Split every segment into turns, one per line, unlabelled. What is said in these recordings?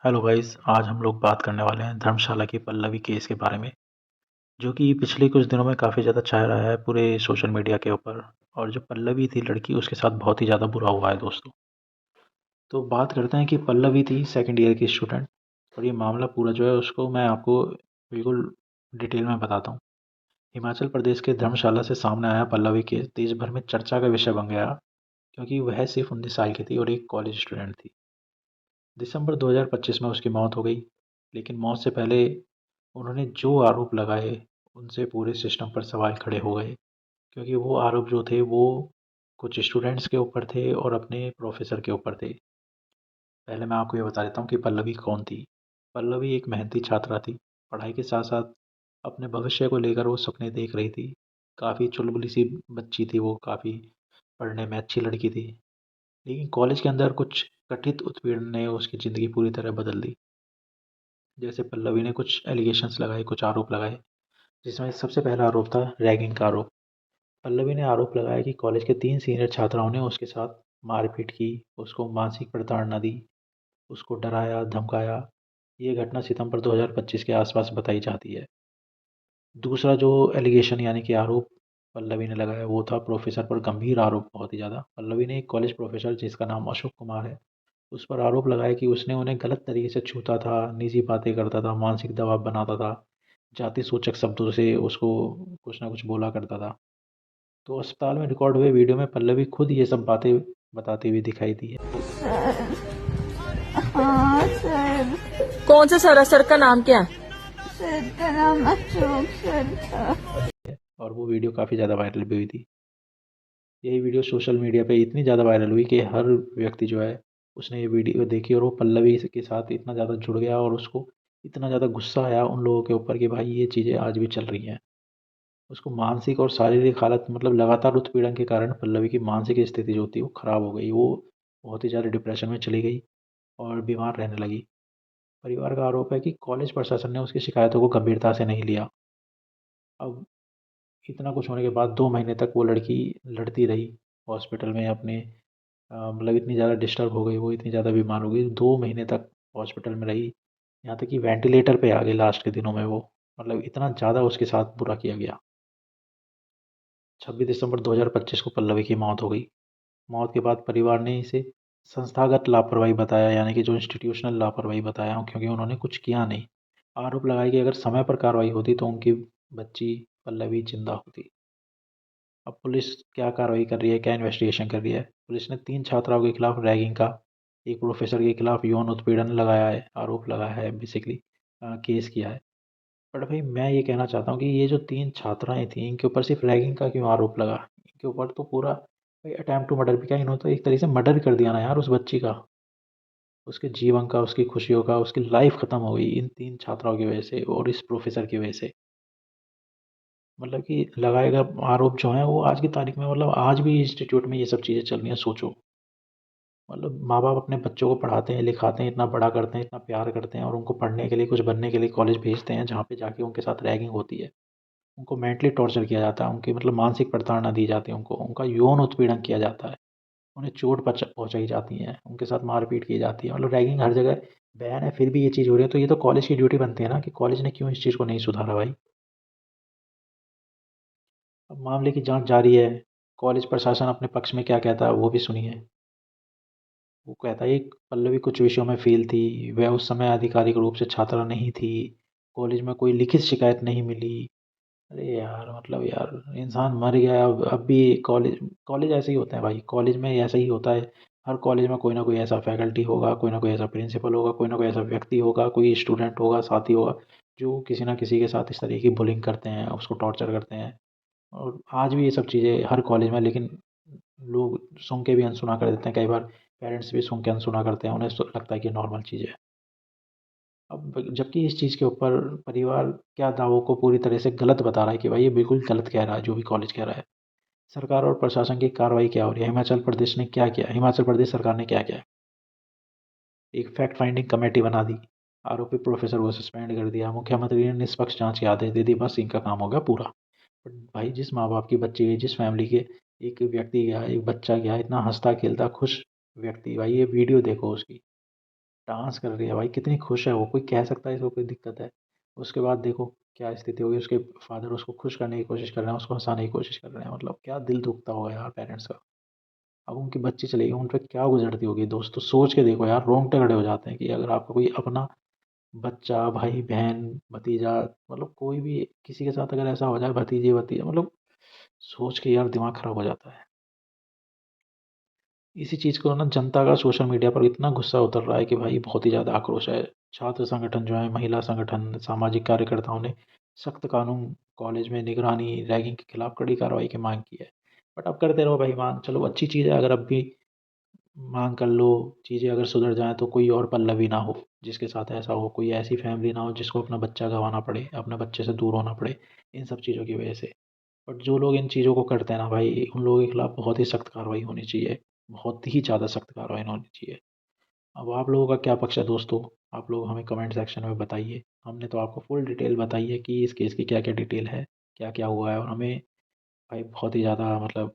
Hello guys, आज हम लोग बात करने वाले हैं धर्मशाला की पल्लवी केस के बारे में, जो कि पिछले कुछ दिनों में काफ़ी ज़्यादा छाया रहा है पूरे सोशल मीडिया के ऊपर। और जो पल्लवी थी लड़की, उसके साथ बहुत ही ज़्यादा बुरा हुआ है दोस्तों। तो बात करते हैं कि पल्लवी थी सेकंड ईयर की स्टूडेंट, और ये मामला पूरा जो है उसको मैं आपको बिल्कुल डिटेल में बताता हूँ। हिमाचल प्रदेश के धर्मशाला से सामने आया पल्लवी केस देश भर में चर्चा का विषय बन गया, क्योंकि वह सिर्फ 19 साल की थी और एक कॉलेज स्टूडेंट थी। दिसंबर 2025 में उसकी मौत हो गई, लेकिन मौत से पहले उन्होंने जो आरोप लगाए, उनसे पूरे सिस्टम पर सवाल खड़े हो गए, क्योंकि वो आरोप जो थे वो कुछ स्टूडेंट्स के ऊपर थे और अपने प्रोफेसर के ऊपर थे। पहले मैं आपको ये बता देता हूँ कि पल्लवी कौन थी। पल्लवी एक मेहनती छात्रा थी। पढ़ाई के साथ-साथ अपने भविष्य को लेकर वो सपने देख रही थी। काफ़ी चुलबुली सी बच्ची थी वो, काफ़ी पढ़ने में अच्छी लड़की थी। लेकिन कॉलेज के अंदर कुछ कथित उत्पीड़न ने उसकी ज़िंदगी पूरी तरह बदल दी। जैसे पल्लवी ने कुछ एलिगेशंस लगाए, कुछ आरोप लगाए, जिसमें सबसे पहला आरोप था रैगिंग का आरोप। पल्लवी ने आरोप लगाया कि कॉलेज के 3 सीनियर छात्राओं ने उसके साथ मारपीट की, उसको मानसिक प्रताड़ना दी, उसको डराया, धमकाया। ये घटना सितंबर 2025 के आसपास बताई जाती है। दूसरा जो एलिगेशन यानी कि आरोप पल्लवी ने लगाया, वो था प्रोफ़ेसर पर गंभीर आरोप, बहुत ही ज़्यादा। पल्लवी ने एक कॉलेज प्रोफ़ेसर जिसका नाम अशोक कुमार है, उस पर आरोप लगाया कि उसने उन्हें गलत तरीके से छूता था, निजी बातें करता था, मानसिक दबाव बनाता था, जाति सूचक शब्दों से उसको कुछ ना कुछ बोला करता था। तो अस्पताल में रिकॉर्ड हुए वीडियो में पल्लवी खुद ये सब बातें बताती हुई दिखाई दी
सर। हाँ सर।
कौन सा सर है? सर का नाम क्या है?
सर का नाम अशोक सर था।
है, और वो वीडियो काफ़ी ज़्यादा वायरल भी हुई थी। यही वीडियो सोशल मीडिया पे इतनी ज़्यादा वायरल हुई कि हर व्यक्ति जो है, उसने ये वीडियो देखी और वो पल्लवी के साथ इतना ज़्यादा जुड़ गया, और उसको इतना ज़्यादा गुस्सा आया उन लोगों के ऊपर कि भाई ये चीज़ें आज भी चल रही हैं। उसको मानसिक और शारीरिक हालत, मतलब लगातार उत्पीड़न के कारण पल्लवी की मानसिक स्थिति जो थी वो खराब हो गई। वो बहुत ही ज़्यादा डिप्रेशन में चली गई और बीमार रहने लगी। परिवार का आरोप है कि कॉलेज प्रशासन ने उसकी शिकायतों को गंभीरता से नहीं लिया। अब इतना कुछ होने के बाद 2 महीने तक वो लड़की लड़ती रही हॉस्पिटल में अपने, मतलब इतनी ज़्यादा डिस्टर्ब हो गई वो, इतनी ज़्यादा बीमार हो गई, 2 महीने तक हॉस्पिटल में रही। यहाँ तक कि वेंटिलेटर पे आ गई लास्ट के दिनों में वो। मतलब इतना ज़्यादा उसके साथ बुरा किया गया। 26 दिसंबर 2025 को पल्लवी की मौत हो गई। मौत के बाद परिवार ने इसे संस्थागत लापरवाही बताया, यानी कि जो इंस्टीट्यूशनल लापरवाही बताया, क्योंकि उन्होंने कुछ किया नहीं। आरोप लगाया कि अगर समय पर कार्रवाई होती तो उनकी बच्ची पल्लवी जिंदा होती। अब पुलिस क्या कार्रवाई कर रही है, क्या इन्वेस्टिगेशन कर रही है? पुलिस ने 3 छात्राओं के खिलाफ रैगिंग का, एक प्रोफेसर के खिलाफ यौन उत्पीड़न लगाया है, आरोप लगाया है, बेसिकली केस किया है। बट भाई मैं ये कहना चाहता हूँ कि ये जो 3 छात्राएँ थीं, इनके ऊपर सिर्फ रैगिंग का क्यों आरोप लगा? इनके ऊपर तो पूरा भाई अटेम्प्ट टू मर्डर भी क्या, इन्होंने तो एक तरीके से मर्डर कर दिया ना यार उस बच्ची का। उसके जीवन का, उसकी खुशियों का, उसकी लाइफ खत्म हो गई इन 3 छात्राओं की वजह से और इस प्रोफेसर की वजह से। मतलब कि लगाए गए आरोप जो हैं वो आज की तारीख में, मतलब आज भी इंस्टीट्यूट में ये सब चीज़ें चल रही हैं, सोचो। मतलब माँ-बाप अपने बच्चों को पढ़ाते हैं, लिखाते हैं, इतना बड़ा करते हैं, इतना प्यार करते हैं और उनको पढ़ने के लिए, कुछ बनने के लिए कॉलेज भेजते हैं, जहाँ पे जाके उनके साथ रैगिंग होती है। उनको मेंटली टॉर्चर किया जाता है, उनकी मतलब मानसिक प्रताड़ना दी जाती है उनको, उनका यौन उत्पीड़न किया जाता है, उन्हें चोट पहुँचाई जाती है, उनके साथ मारपीट की जाती है। मतलब रैगिंग हर जगह बैन है, फिर भी ये चीज़ हो रही है, तो ये तो कॉलेज की ड्यूटी बनती है ना कि कॉलेज ने क्यों इस चीज़ को नहीं सुधारा भाई? अब मामले की जाँच जारी है। कॉलेज प्रशासन अपने पक्ष में क्या कहता है वो भी सुनिए। वो कहता है कि पल्लवी कुछ विषयों में फ़ेल थी, वह उस समय आधिकारिक रूप से छात्रा नहीं थी, कॉलेज में कोई लिखित शिकायत नहीं मिली। अरे यार, मतलब यार इंसान मर गया, अब भी कॉलेज कॉलेज ऐसे ही होते हैं भाई, कॉलेज में ऐसा ही होता है। हर कॉलेज में कोई ना कोई ऐसा फैकल्टी होगा, कोई ना कोई ऐसा प्रिंसिपल होगा, कोई ना कोई ऐसा व्यक्ति होगा, कोई स्टूडेंट होगा, साथी होगा, जो किसी ना किसी के साथ इस तरीके की बुलिंग करते हैं, उसको टॉर्चर करते हैं। और आज भी ये सब चीज़ें हर कॉलेज में, लेकिन लोग सुन के भी अनसुना कर देते हैं, कई बार पेरेंट्स भी सुन के अनसुना करते हैं, उन्हें लगता है कि नॉर्मल चीज़ है। अब जबकि इस चीज़ के ऊपर परिवार क्या दावों को पूरी तरह से गलत बता रहा है कि भाई ये बिल्कुल गलत कह रहा है जो भी कॉलेज कह रहा है। सरकार और प्रशासन की कार्रवाई क्या हो रही है? हिमाचल प्रदेश ने क्या किया? हिमाचल प्रदेश सरकार ने क्या किया? एक फैक्ट फाइंडिंग कमेटी बना दी, आरोपी प्रोफेसर को सस्पेंड कर दिया, मुख्यमंत्री ने निष्पक्ष जांच के आदेश दे दिए, बस इनका काम हो गया पूरा। बट भाई जिस माँ बाप की बच्ची गई, जिस फैमिली के एक व्यक्ति गया, एक बच्चा गया, इतना हंसता खेलता खुश व्यक्ति, भाई ये वीडियो देखो उसकी। डांस कर रही है भाई, कितनी खुश है वो, कोई कह सकता है इसको कोई दिक्कत है? उसके बाद देखो क्या स्थिति होगी, उसके फादर उसको खुश करने की कोशिश कर रहे हैं, उसको हँसाने की कोशिश कर रहे हैं, मतलब क्या दिल दुखता होगा यार पेरेंट्स का। अब उनकी बच्ची चली गई, उन पे क्या गुज़रती होगी दोस्तों, सोच के देखो यार, रोंगटे खड़े हो जाते हैं कि अगर आपका कोई अपना बच्चा, भाई-बहन, भतीजा, मतलब कोई भी किसी के साथ अगर ऐसा हो जाए, भतीजे-भतीजा, मतलब सोच के यार दिमाग खराब हो जाता है। इसी चीज़ को ना जनता का सोशल मीडिया पर इतना गुस्सा उतर रहा है कि भाई बहुत ही ज़्यादा आक्रोश है। छात्र संगठन जो है, महिला संगठन, सामाजिक कार्यकर्ताओं ने सख्त कानून, कॉलेज में निगरानी, रैगिंग के खिलाफ कड़ी कार्रवाई की मांग की है। बट अब करते रहो भाई मांग, चलो अच्छी चीज़ है, अगर अब भी मांग कर लो, चीज़ें अगर सुधर जाएँ तो कोई और पल्लवी ना हो, जिसके साथ ऐसा हो, कोई ऐसी फैमिली ना हो जिसको अपना बच्चा गँवाना पड़े, अपने बच्चे से दूर होना पड़े, इन सब चीज़ों की वजह से। बट जो लोग इन चीज़ों को करते हैं ना भाई, उन लोगों के खिलाफ बहुत ही सख्त कार्रवाई होनी चाहिए, बहुत ही ज़्यादा सख्त कार्रवाई होनी चाहिए। अब आप लोगों का क्या पक्ष है दोस्तों? आप लोग हमें कमेंट सेक्शन में बताइए। हमने तो आपको फुल डिटेल बताई है कि इस केस की क्या-क्या डिटेल है, क्या-क्या हुआ है, और हमें भाई बहुत ही ज़्यादा मतलब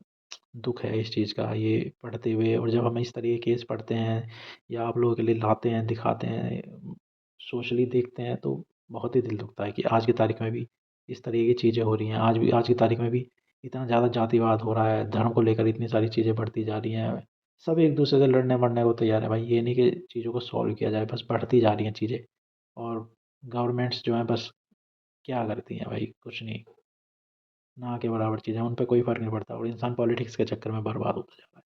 दुःख है इस चीज़ का ये पढ़ते हुए, और जब हम इस तरह के केस पढ़ते हैं या आप लोगों के लिए लाते हैं, दिखाते हैं, सोशली देखते हैं, तो बहुत ही दिल दुखता है कि आज की तारीख में भी इस तरह की चीज़ें हो रही हैं। आज की तारीख में भी इतना ज़्यादा जातिवाद हो रहा है, धर्म को लेकर इतनी सारी चीज़ें बढ़ती जा रही हैं। सब एक दूसरे से लड़ने मरने को तैयार है भाई, ये नहीं कि चीज़ों को सॉल्व किया जाए, बस बढ़ती जा रही हैं चीज़ें। और गवर्नमेंट्स जो हैं बस क्या करती हैं भाई, कुछ नहीं, ना के बराबर चीज़ें, उन पे कोई फ़र्क नहीं पड़ता, और इंसान पॉलिटिक्स के चक्कर में बर्बाद होता जा रहा है।